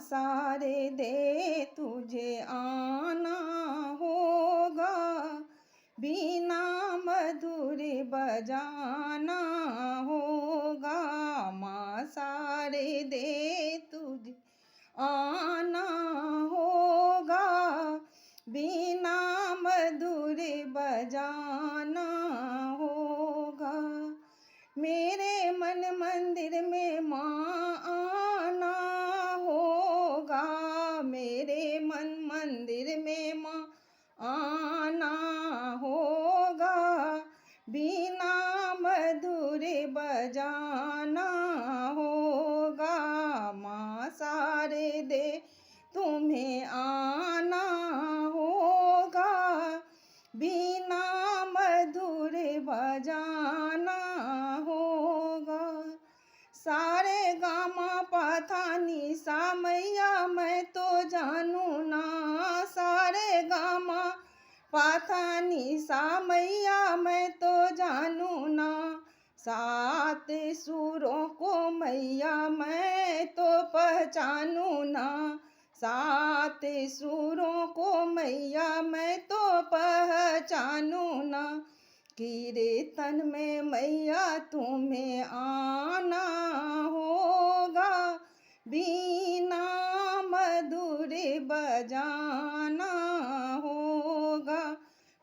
सारे दे तुझे आना होगा, बीना मधुर बजाना होगा। माँ सारे दे तुझे आना होगा, बीना मधुर बजाना होगा। मेरे मन मंदिर में माँ आना होगा, मेरे मन मंदिर में माँ आना होगा, बीना मधुर बजाना होगा। माँ सारे दे तुम्हें आना होगा, बीना मधुर बजाना होगा। सारे गामा पाथा निसा मैया मैं तो जानू ना, सारे गामा पाथा निसा मैया मैं तो जानू ना। सात सुरों को मैया मैं तो पहचानू ना, सात सुरों को मैया मैं तो पहचानू ना। कीर्तन में मैया तुम्हें आना होगा, बीना मधुर बजाना होगा।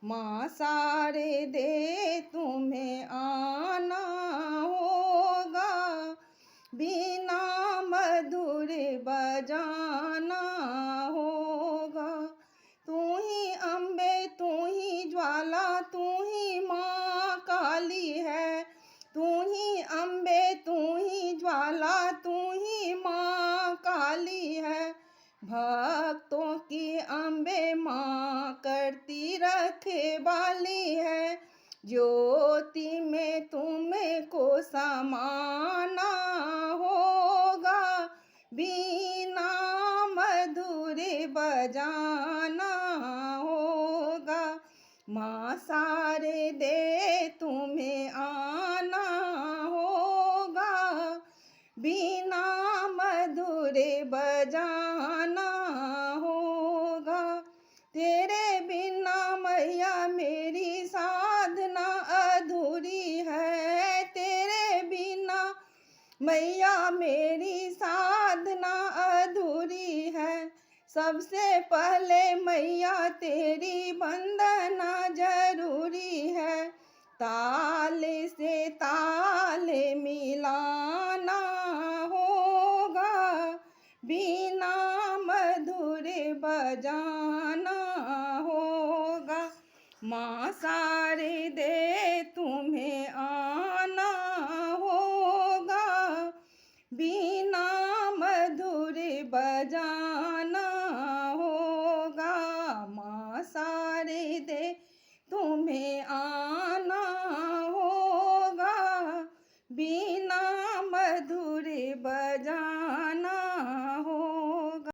माँ सारे दे तुम्हें आना होगा, बीना मधुर बजाना होगा। तू ही अम्बे तू ही ज्वाला तू ही माँ काली है, तू ही अम्बे तू ही ज्वाला तू ही माँ काली है। भक्तों की अम्बे माँ करती रखवाली है, ज्योति में तुम्हें को समाना होगा, बीना मधुर बजाना होगा। माँ सारे दे तुम्हें आना होगा, बीना मधुर बजाना होगा। तेरे बिना मैया मेरी साधना अधूरी है, तेरे बिना मैया मेरी साधना अधूरी है। सबसे पहले मैया तेरी वंदना जरूरी है, ताल से ताल मिलाना होगा, बीना मधुर बजाना होगा। माँ सारे दे तुम्हें आना होगा, बीना मधुर बजाना होगा। माँ सारे दे तुम्हें